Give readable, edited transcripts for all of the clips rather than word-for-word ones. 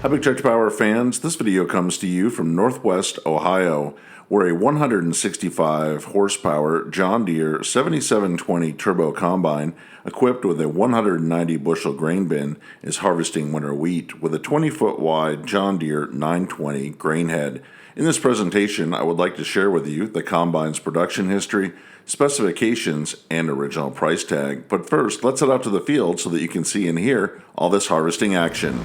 Hi, Big Tractor Power fans. This video comes to you from Northwest Ohio, where a 165 horsepower John Deere 7720 turbo combine equipped with a 190 bushel grain bin is harvesting winter wheat with a 20-foot wide John Deere 920 grain head. In this presentation, I would like to share with you the combine's production history, specifications, and original price tag. But first, let's head out to the field so that you can see and hear all this harvesting action.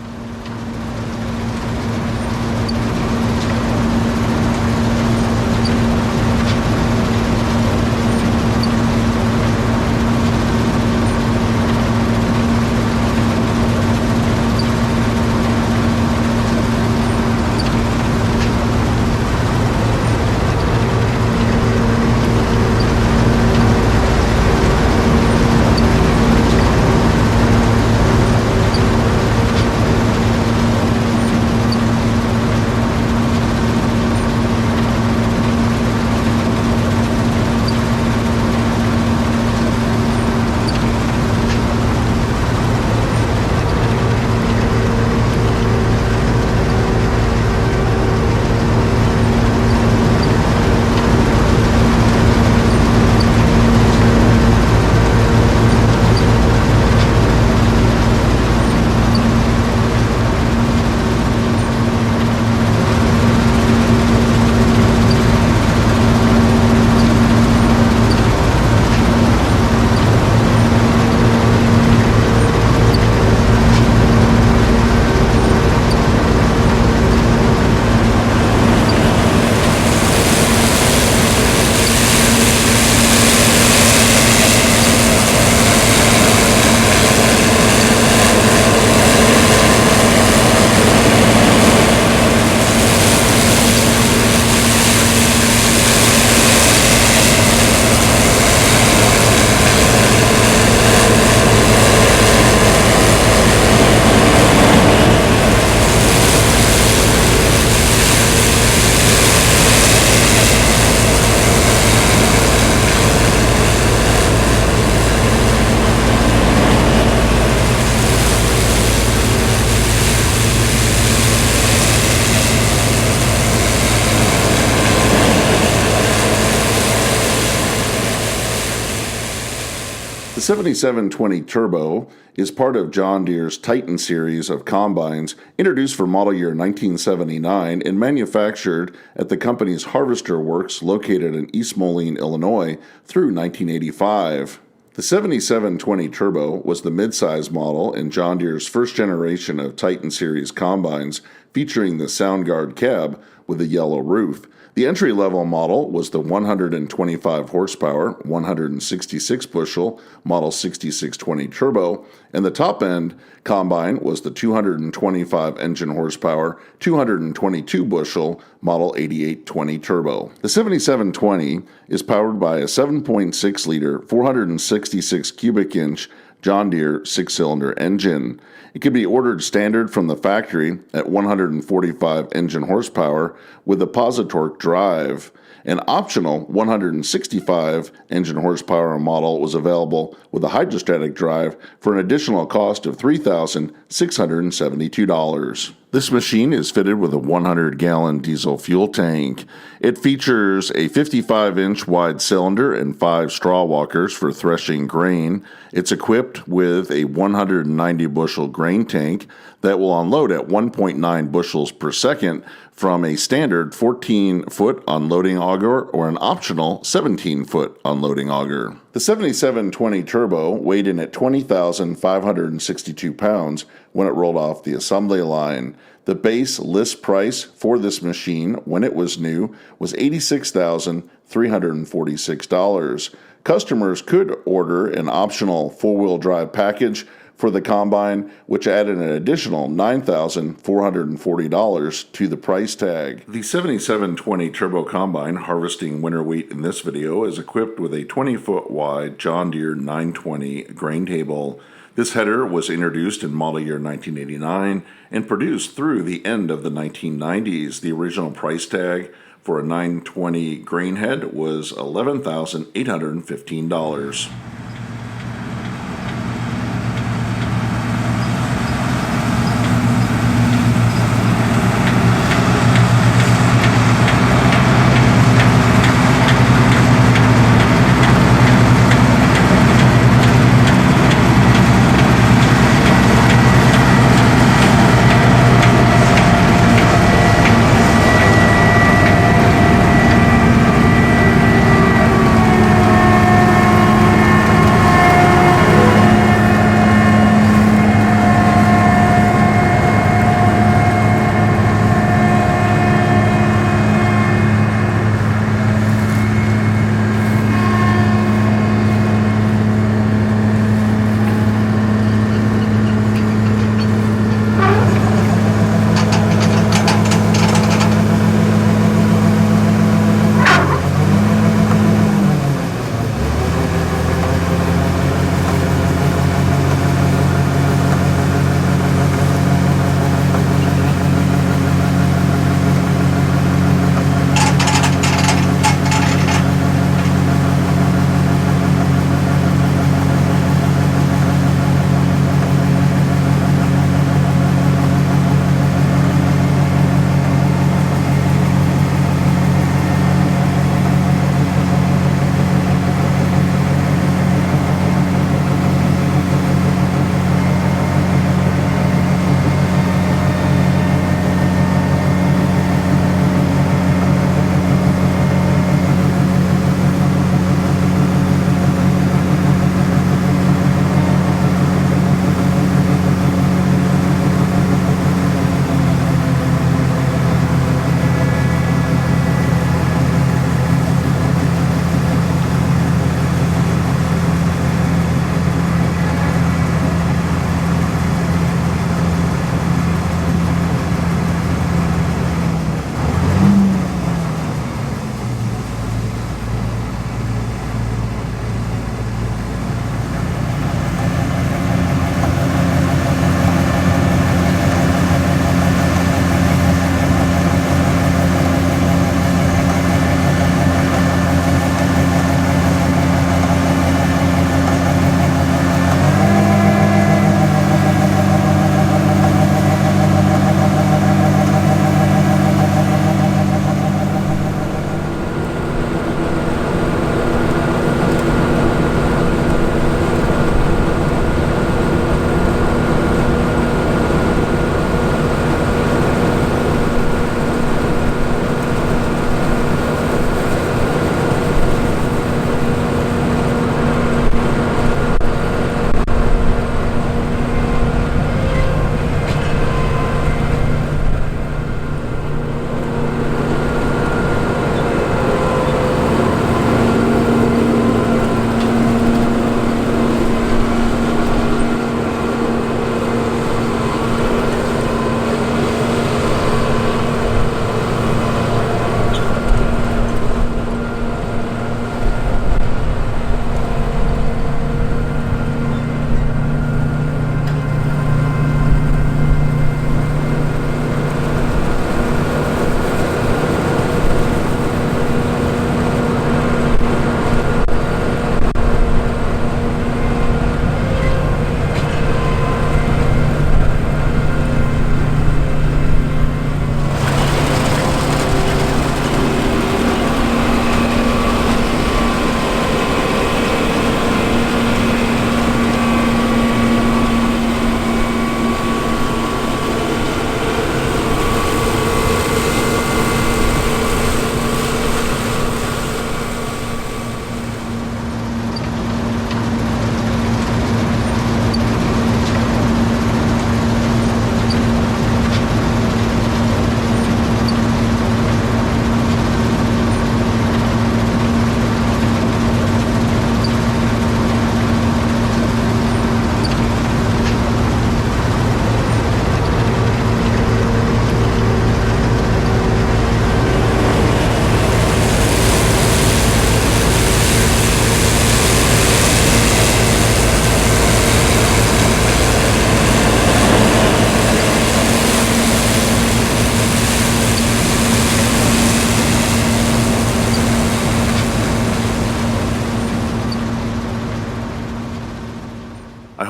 The 7720 Turbo is part of John Deere's Titan series of combines introduced for model year 1979 and manufactured at the company's Harvester Works located in East Moline, Illinois through 1985. The 7720 Turbo was the midsize model in John Deere's first generation of Titan series combines featuring the SoundGuard cab with a yellow roof. The entry-level model was the 125 horsepower, 166 bushel Model 6620 Turbo, and the top-end combine was the 225 engine horsepower, 222 bushel Model 8820 Turbo. The 7720 is powered by a 7.6-liter, 466 cubic inch John Deere 6-cylinder engine. It can be ordered standard from the factory at 145 engine horsepower with a Positorque drive. An optional 165 engine horsepower model was available with a hydrostatic drive for an additional cost of $3,672. This machine is fitted with a 100-gallon diesel fuel tank. It features a 55-inch wide cylinder and 5 straw walkers for threshing grain. It's equipped with a 190-bushel grain tank that will unload at 1.9 bushels per second from a standard 14-foot unloading auger or an optional 17-foot unloading auger. The 7720 Turbo weighed in at 20,562 pounds when it rolled off the assembly line. The base list price for this machine when it was new was $86,346. Customers could order an optional four-wheel drive package for the combine, which added an additional $9,440 to the price tag. The 7720 Turbo Combine harvesting winter wheat in this video is equipped with a 20-foot wide John Deere 920 grain table. This header was introduced in model year 1989 and produced through the end of the 1990s. The original price tag for a 920 grain head was $11,815.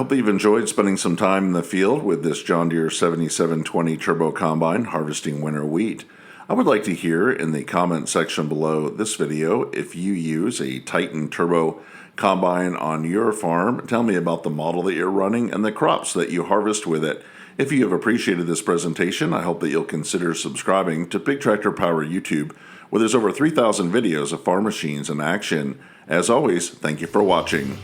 hope that you've enjoyed spending some time in the field with this John Deere 7720 Turbo Combine harvesting winter wheat. I would like to hear in the comment section below this video if you use a Titan Turbo Combine on your farm. Tell me about the model that you're running and the crops that you harvest with it. If you have appreciated this presentation, I hope that you'll consider subscribing to Big Tractor Power YouTube, where there's over 3,000 videos of farm machines in action. As always, thank you for watching.